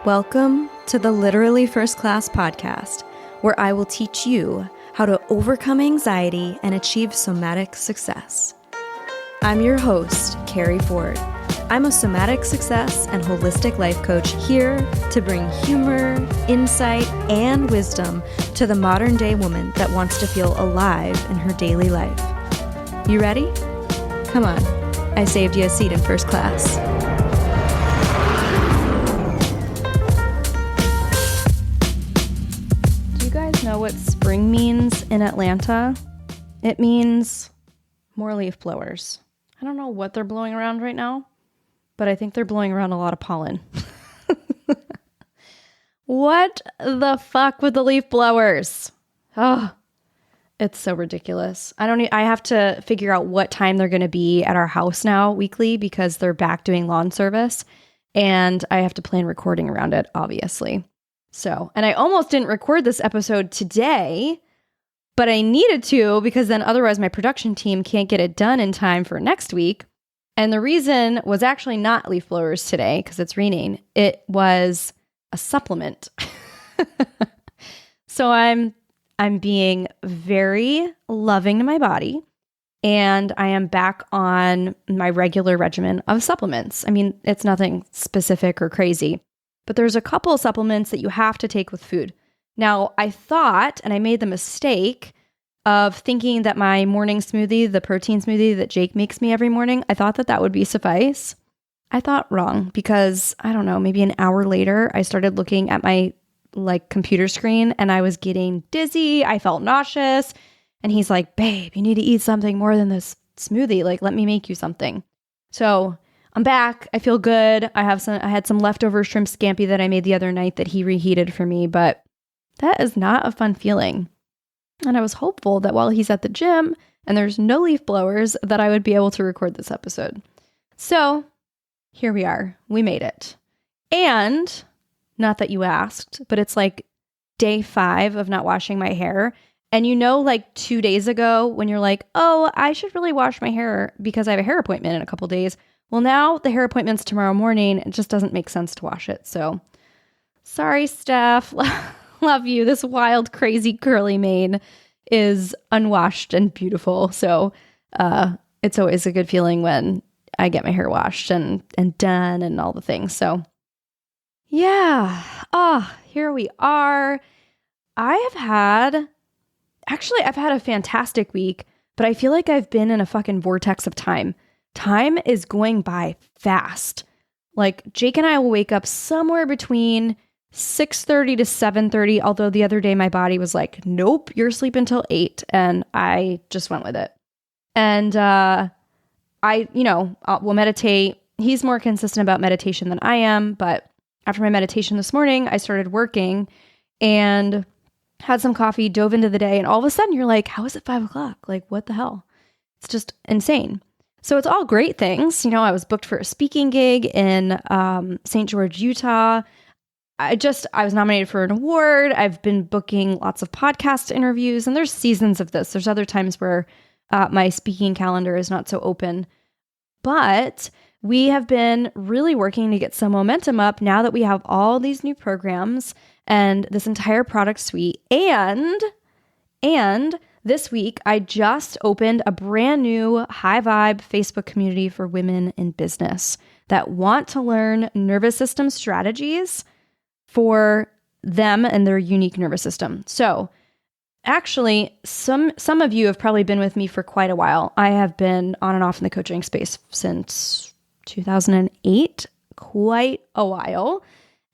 Welcome to the Literally First Class podcast, where I will teach you how to overcome anxiety and achieve somatic success. I'm your host, Keri Ford. I'm a somatic success and holistic life coach here to bring humor, insight, and wisdom to the modern day woman that wants to feel alive in her daily life. You ready? Come on, I saved you a seat in first class. Know what spring means in Atlanta? It means more leaf blowers. I don't know what they're blowing around right now, but I think they're blowing around a lot of pollen. What the fuck with the leaf blowers? Oh, it's so ridiculous. I have to figure out what time they're going to be at our house now weekly because they're back doing lawn service, and I have to plan recording around it, obviously. So, and I almost didn't record this episode today, but I needed to because then otherwise my production team can't get it done in time for next week. And the reason was actually not leaf blowers today because it's raining. It was a supplement. So I'm being very loving to my body, and I am back on my regular regimen of supplements. I mean, it's nothing specific or crazy. But there's a couple of supplements that you have to take with food. Now, I thought, and I made the mistake of thinking that my morning smoothie, the protein smoothie that Jake makes me every morning, I thought that that would be suffice. I thought wrong because, I don't know, maybe an hour later, I started looking at my computer screen and I was getting dizzy. I felt nauseous. And he's like, babe, you need to eat something more than this smoothie. Let me make you something. So I'm back. I feel good. I had some leftover shrimp scampi that I made the other night that he reheated for me, but that is not a fun feeling. And I was hopeful that while he's at the gym and there's no leaf blowers, that I would be able to record this episode. So here we are. We made it. And not that you asked, but it's day 5 of not washing my hair. And 2 days ago when you're like, oh, I should really wash my hair because I have a hair appointment in a couple days. Well, now the hair appointment's tomorrow morning. It just doesn't make sense to wash it. So sorry, Steph. Love you. This wild, crazy, curly mane is unwashed and beautiful. So it's always a good feeling when I get my hair washed and done and all the things. So yeah. Here we are. I've had a fantastic week, but I feel like I've been in a fucking vortex of time. Time is going by fast. Jake and I will wake up somewhere between 6:30 to 7:30, although the other day my body was like, nope, you're asleep until 8, and I just went with it. And we'll meditate. He's more consistent about meditation than I am, but after my meditation this morning, I started working and had some coffee, dove into the day, and all of a sudden you're like, how is it 5 o'clock? What the hell? It's just insane. So it's all great things. I was booked for a speaking gig in St. George, Utah. I was nominated for an award. I've been booking lots of podcast interviews, and there's seasons of this. There's other times where my speaking calendar is not so open. But we have been really working to get some momentum up now that we have all these new programs and this entire product suite. And this week, I just opened a brand new high vibe Facebook community for women in business that want to learn nervous system strategies for them and their unique nervous system. So actually, some of you have probably been with me for quite a while. I have been on and off in the coaching space since 2008, quite a while.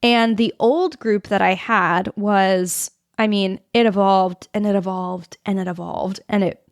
And the old group that I had was, it evolved and it evolved and it evolved. And it,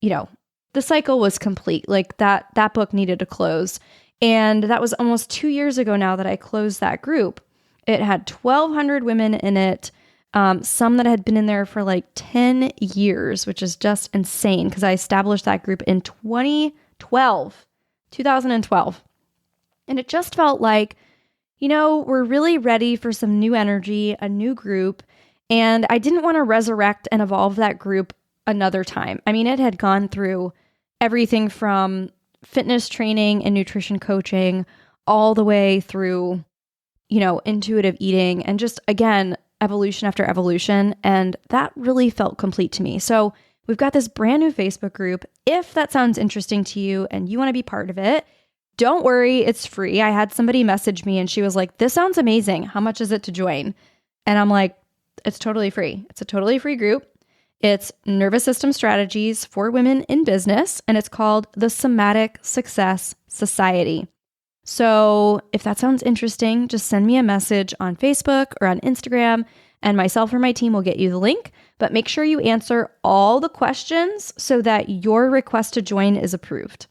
the cycle was complete. That book needed to close. And that was almost 2 years ago now that I closed that group. It had 1,200 women in it. Some that had been in there for 10 years, which is just insane because I established that group in 2012. And it just felt like, we're really ready for some new energy, a new group. And I didn't want to resurrect and evolve that group another time. It had gone through everything from fitness training and nutrition coaching all the way through intuitive eating and just, again, evolution after evolution. And that really felt complete to me. So we've got this brand new Facebook group. If that sounds interesting to you and you want to be part of it, don't worry, it's free. I had somebody message me and she was like, this sounds amazing. How much is it to join? And I'm like, it's totally free. It's a totally free group. It's nervous system strategies for women in business, and it's called the Somatic Success Society. So if that sounds interesting, just send me a message on Facebook or on Instagram, and myself or my team will get you the link. But make sure you answer all the questions so that your request to join is approved.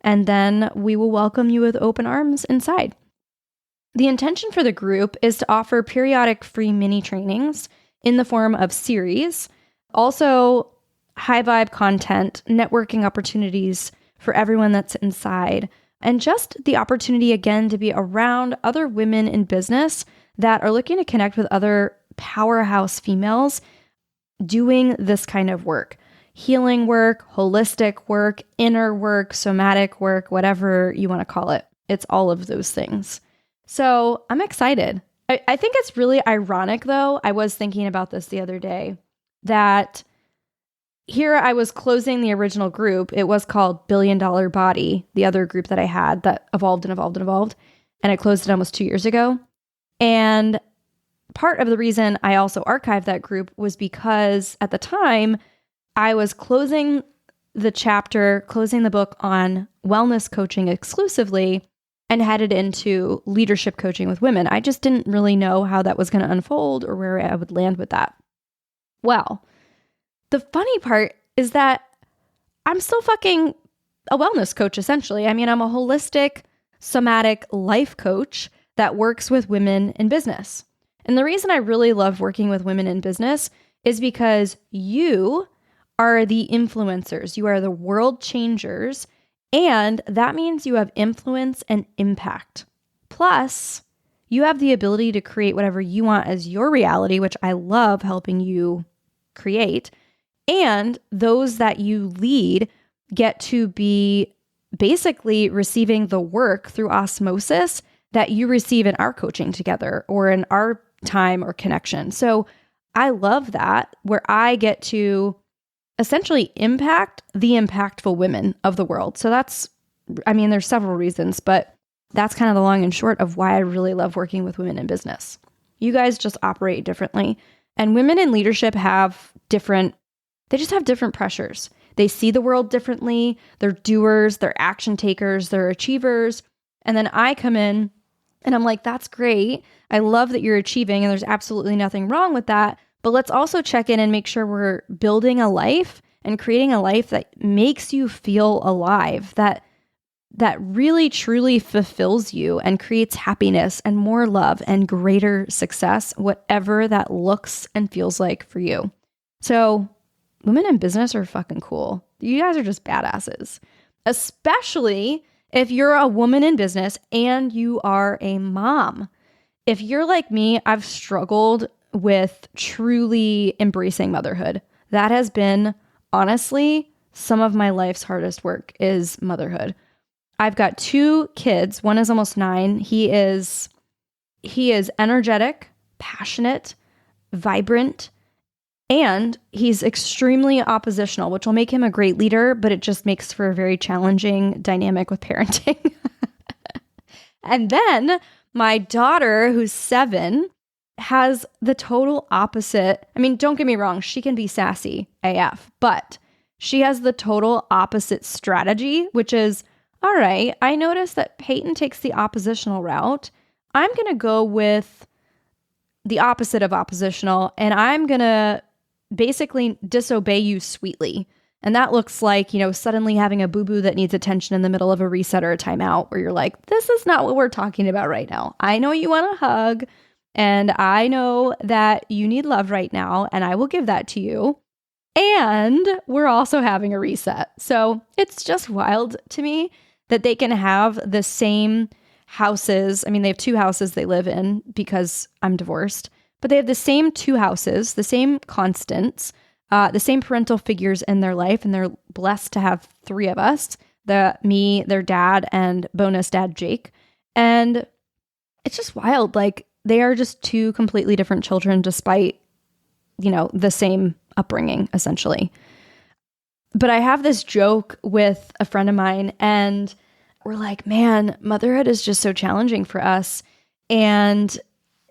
And then we will welcome you with open arms inside. The intention for the group is to offer periodic free mini trainings in the form of series, also high vibe content, networking opportunities for everyone that's inside, and just the opportunity again to be around other women in business that are looking to connect with other powerhouse females doing this kind of work. Healing work, holistic work, inner work, somatic work, whatever you want to call it. It's all of those things. So I'm excited. I think it's really ironic, though. I was thinking about this the other day, that here I was closing the original group. It was called Billion Dollar Body, the other group that I had that evolved and evolved and evolved. And I closed it almost 2 years ago. And part of the reason I also archived that group was because at the time, I was closing the book on wellness coaching exclusively and headed into leadership coaching with women. I just didn't really know how that was going to unfold or where I would land with that. Well, the funny part is that I'm still fucking a wellness coach, essentially. I mean, I'm a holistic, somatic life coach that works with women in business. And the reason I really love working with women in business is because you are the influencers. You are the world changers. And that means you have influence and impact. Plus, you have the ability to create whatever you want as your reality, which I love helping you create. And those that you lead get to be basically receiving the work through osmosis that you receive in our coaching together or in our time or connection. So I love that, where I get to essentially impact the impactful women of the world. So there's several reasons, but that's kind of the long and short of why I really love working with women in business. You guys just operate differently. And women in leadership they just have different pressures. They see the world differently. They're doers, they're action takers, they're achievers. And then I come in and I'm like, that's great. I love that you're achieving and there's absolutely nothing wrong with that. But let's also check in and make sure we're building a life and creating a life that makes you feel alive, that really truly fulfills you and creates happiness and more love and greater success, whatever that looks and feels like for you. So women in business are fucking cool. You guys are just badasses, especially if you're a woman in business and you are a mom. If you're like me, I've struggled with truly embracing motherhood. That has been, honestly, some of my life's hardest work is motherhood. I've got 2 kids. One is almost 9. He is energetic, passionate, vibrant, and he's extremely oppositional, which will make him a great leader, but it just makes for a very challenging dynamic with parenting. And then my daughter, who's 7, has the total opposite. I mean, don't get me wrong, she can be sassy AF, but she has the total opposite strategy, which is, all right, I noticed that Peyton takes the oppositional route. I'm going to go with the opposite of oppositional, and I'm going to basically disobey you sweetly. And that looks like, suddenly having a boo-boo that needs attention in the middle of a reset or a timeout where you're like, this is not what we're talking about right now. I know you want a hug. And I know that you need love right now, and I will give that to you. And we're also having a reset. So it's just wild to me that they can have the same houses. I mean, they have 2 houses they live in because I'm divorced, but they have the same 2 houses, the same constants, the same parental figures in their life. And they're blessed to have 3 of us, me, their dad, and bonus dad, Jake. And it's just wild. Like they are just two completely different children despite, the same upbringing essentially. But I have this joke with a friend of mine and we're like, man, motherhood is just so challenging for us. And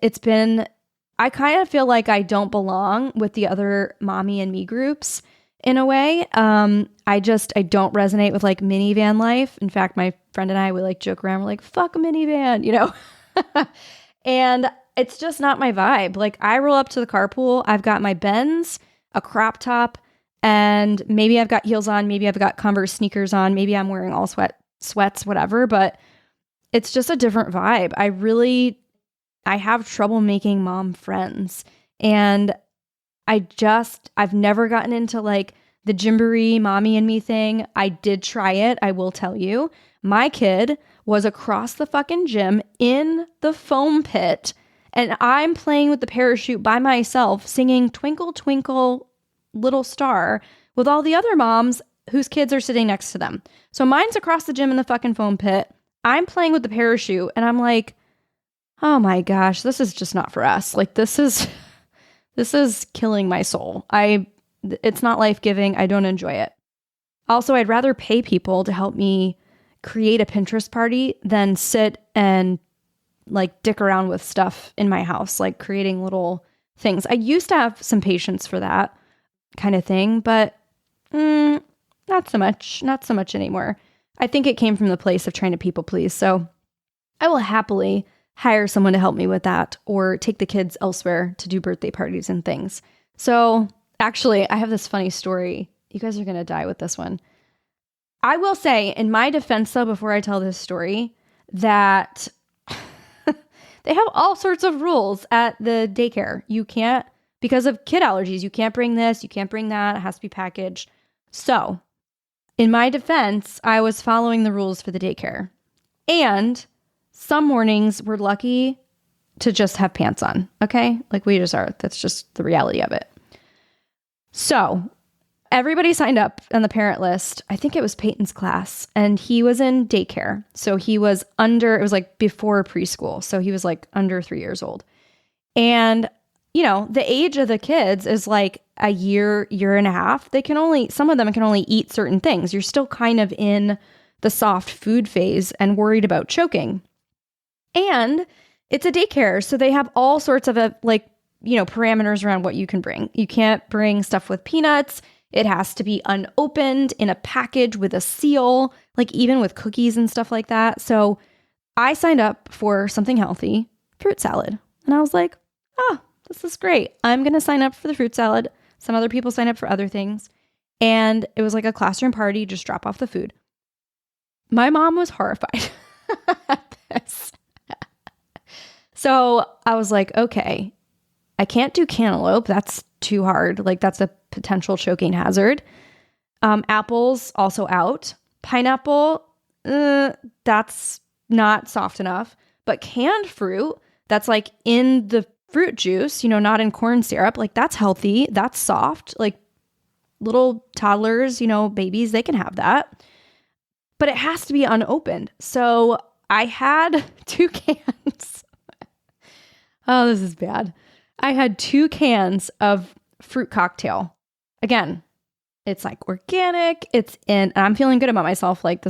I kind of feel like I don't belong with the other mommy and me groups in a way. I don't resonate with like minivan life. In fact, my friend and I, we like joke around. We're like, fuck a minivan, and it's just not my vibe. Like I roll up to the carpool. I've got my Benz, a crop top, and maybe I've got heels on. Maybe I've got Converse sneakers on. Maybe I'm wearing all sweats, whatever, but it's just a different vibe. I have trouble making mom friends. And I've never gotten into like the gymboree mommy and me thing. I did try it. I will tell you, my kid was across the fucking gym in the foam pit and I'm playing with the parachute by myself, singing Twinkle, Twinkle, Little Star with all the other moms whose kids are sitting next to them. So mine's across the gym in the fucking foam pit. I'm playing with the parachute and I'm like, oh my gosh, this is just not for us. Like this is killing my soul. It's not life-giving. I don't enjoy it. Also, I'd rather pay people to help me create a Pinterest party than sit and like dick around with stuff in my house, like creating little things. I used to have some patience for that kind of thing, but not so much anymore. I think it came from the place of trying to people please. So I will happily hire someone to help me with that or take the kids elsewhere to do birthday parties and things. So actually, I have this funny story. You guys are going to die with this one. I will say in my defense, though, before I tell this story, that they have all sorts of rules at the daycare. You can't, because of kid allergies, you can't bring this, you can't bring that. It has to be packaged. So in my defense, I was following the rules for the daycare. And some mornings we're lucky to just have pants on. Okay? Like we just are. That's just the reality of it. So everybody signed up on the parent list. I think it was Peyton's class and he was in daycare. So he was it was like before preschool. So he was like under 3 years old. And, the age of the kids is like a year and a half. Some of them can only eat certain things. You're still kind of in the soft food phase and worried about choking. And it's a daycare. So they have all sorts of parameters around what you can bring. You can't bring stuff with peanuts. It has to be unopened in a package with a seal, like even with cookies and stuff like that. So I signed up for something healthy, fruit salad. And I was like, this is great. I'm going to sign up for the fruit salad. Some other people sign up for other things. And it was like a classroom party, just drop off the food. My mom was horrified at this. So I was like, okay, I can't do cantaloupe. That's too hard. Like that's a potential choking hazard. Apples also out. Pineapple, that's not soft enough. But canned fruit, that's like in the fruit juice, not in corn syrup. Like that's healthy. That's soft. Like little toddlers, babies, they can have that. But it has to be unopened. So I had 2 cans. Oh, this is bad. I had 2 cans of fruit cocktail. Again, it's like organic. And I'm feeling good about myself. Like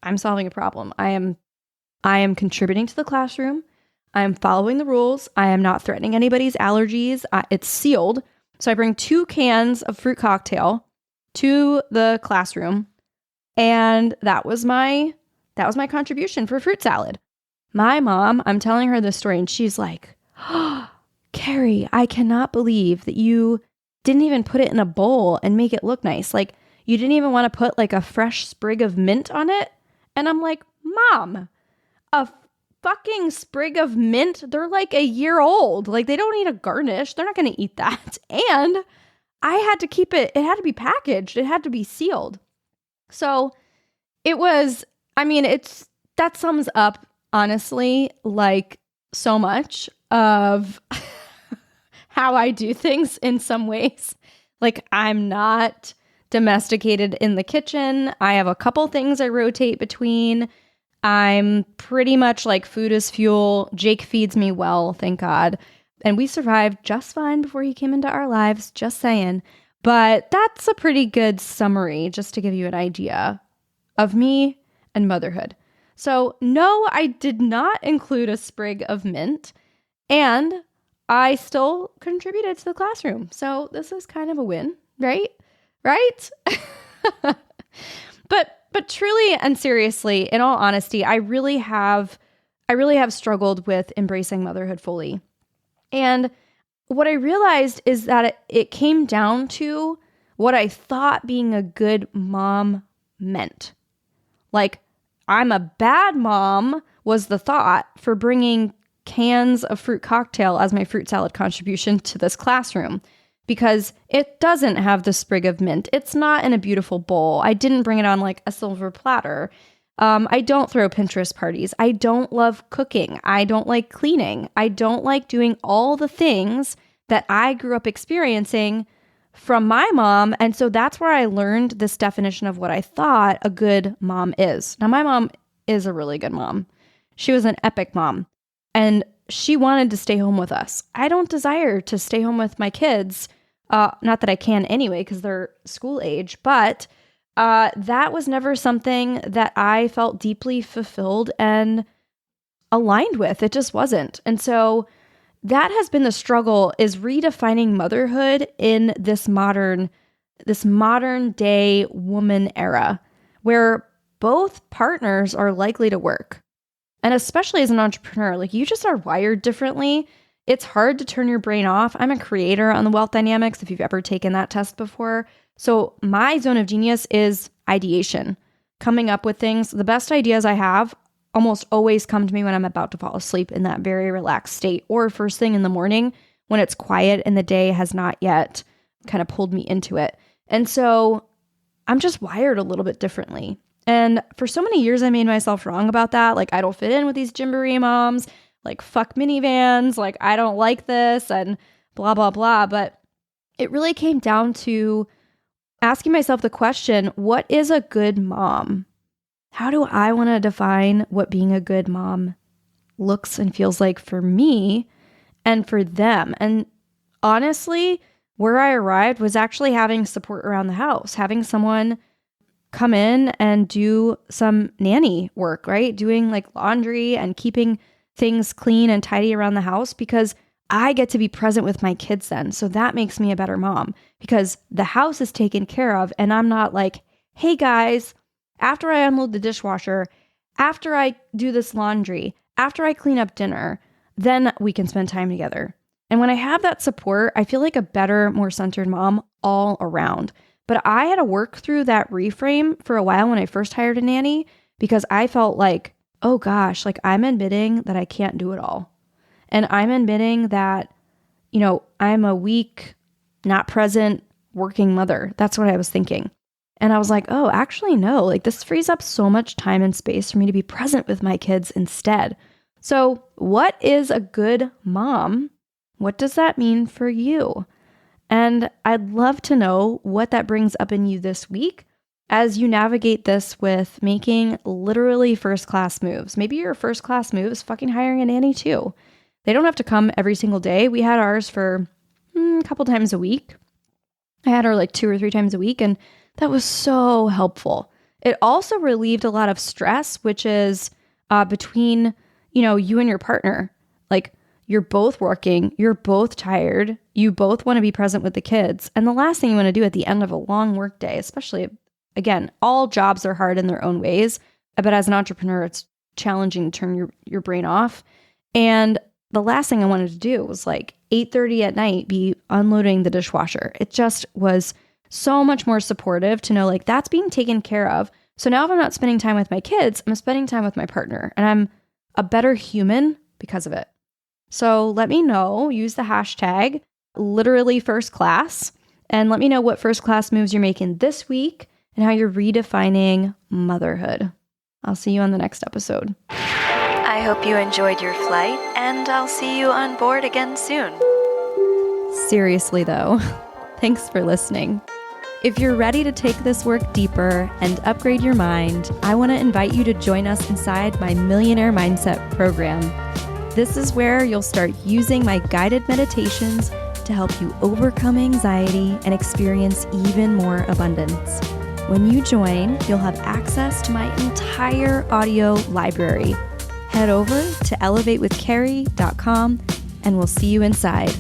I'm solving a problem. I am contributing to the classroom. I am following the rules. I am not threatening anybody's allergies. It's sealed. So I bring 2 cans of fruit cocktail to the classroom. And that was my contribution for fruit salad. My mom, I'm telling her this story and she's like, oh, Keri, I cannot believe that you didn't even put it in a bowl and make it look nice. Like you didn't even want to put like a fresh sprig of mint on it. And I'm like, Mom, a fucking sprig of mint, they're like a year old. Like they don't need a garnish. They're not going to eat that. And I had to keep it had to be packaged. It had to be sealed. So it was, that sums up honestly, like so much of how I do things in some ways. Like I'm not domesticated in the kitchen. I have a couple things I rotate between. I'm pretty much like food is fuel. Jake feeds me well, thank God. And we survived just fine before he came into our lives, just saying. But that's a pretty good summary, just to give you an idea of me and motherhood. So no, I did not include a sprig of mint, and I still contributed to the classroom. So this is kind of a win, right? Right? But truly and seriously, in all honesty, I really have struggled with embracing motherhood fully. And what I realized is that it came down to what I thought being a good mom meant. Like, I'm a bad mom was the thought for bringing cans of fruit cocktail as my fruit salad contribution to this classroom, because it doesn't have the sprig of mint. It's not in a beautiful bowl. I didn't bring it on like a silver platter. I don't throw Pinterest parties. I don't love cooking. I don't like cleaning. I don't like doing all the things that I grew up experiencing from my mom. And so that's where I learned this definition of what I thought a good mom is. Now, my mom is a really good mom. She was an epic mom, and she wanted to stay home with us. I don't desire to stay home with my kids. Not that I can anyway, because they're school age, but that was never something that I felt deeply fulfilled and aligned with. It just wasn't. And so that has been the struggle, is redefining motherhood in this modern day woman era, where both partners are likely to work. And especially as an entrepreneur, like, you just are wired differently. It's hard to turn your brain off. I'm a creator on the Wealth Dynamics, if you've ever taken that test before. So my zone of genius is ideation, coming up with things. The best ideas I have almost always come to me when I'm about to fall asleep in that very relaxed state, or first thing in the morning when it's quiet and the day has not yet kind of pulled me into it. And so I'm just wired a little bit differently. And for so many years, I made myself wrong about that. Like, I don't fit in with these Gymboree moms, like, fuck minivans, like, I don't like this, and blah, blah, blah. But it really came down to asking myself the question, what is a good mom? How do I want to define what being a good mom looks and feels like for me and for them? And honestly, where I arrived was actually having support around the house, having someone come in and do some nanny work, right? Doing like laundry and keeping things clean and tidy around the house, because I get to be present with my kids then. So that makes me a better mom, because the house is taken care of and I'm not like, hey guys, after I unload the dishwasher, after I do this laundry, after I clean up dinner, then we can spend time together. And when I have that support, I feel like a better, more centered mom all around. But I had to work through that reframe for a while when I first hired a nanny, because I felt like, oh gosh, like, I'm admitting that I can't do it all. And I'm admitting that, I'm a weak, not present, working mother. That's what I was thinking. And I was like, oh, actually, no, like, this frees up so much time and space for me to be present with my kids instead. So what is a good mom? What does that mean for you? And I'd love to know what that brings up in you this week as you navigate this with making literally first-class moves. Maybe your first-class move is fucking hiring a nanny too. They don't have to come every single day. We had ours for a couple times a week. I had her like 2 or 3 times a week, and that was so helpful. It also relieved a lot of stress, which is between, you and your partner. Like, you're both working, you're both tired, you both want to be present with the kids. And the last thing you want to do at the end of a long work day, especially, again, all jobs are hard in their own ways, but as an entrepreneur, it's challenging to turn your brain off. And the last thing I wanted to do was like 8:30 at night be unloading the dishwasher. It just was so much more supportive to know, like, that's being taken care of. So now if I'm not spending time with my kids, I'm spending time with my partner, and I'm a better human because of it. So let me know, use the hashtag literally first class, and let me know what first class moves you're making this week and how you're redefining motherhood. I'll see you on the next episode. I hope you enjoyed your flight, and I'll see you on board again soon. Seriously though, thanks for listening. If you're ready to take this work deeper and upgrade your mind, I want to invite you to join us inside my Millionaire Mindset program. This is where you'll start using my guided meditations to help you overcome anxiety and experience even more abundance. When you join, you'll have access to my entire audio library. Head over to elevatewithkeri.com and we'll see you inside.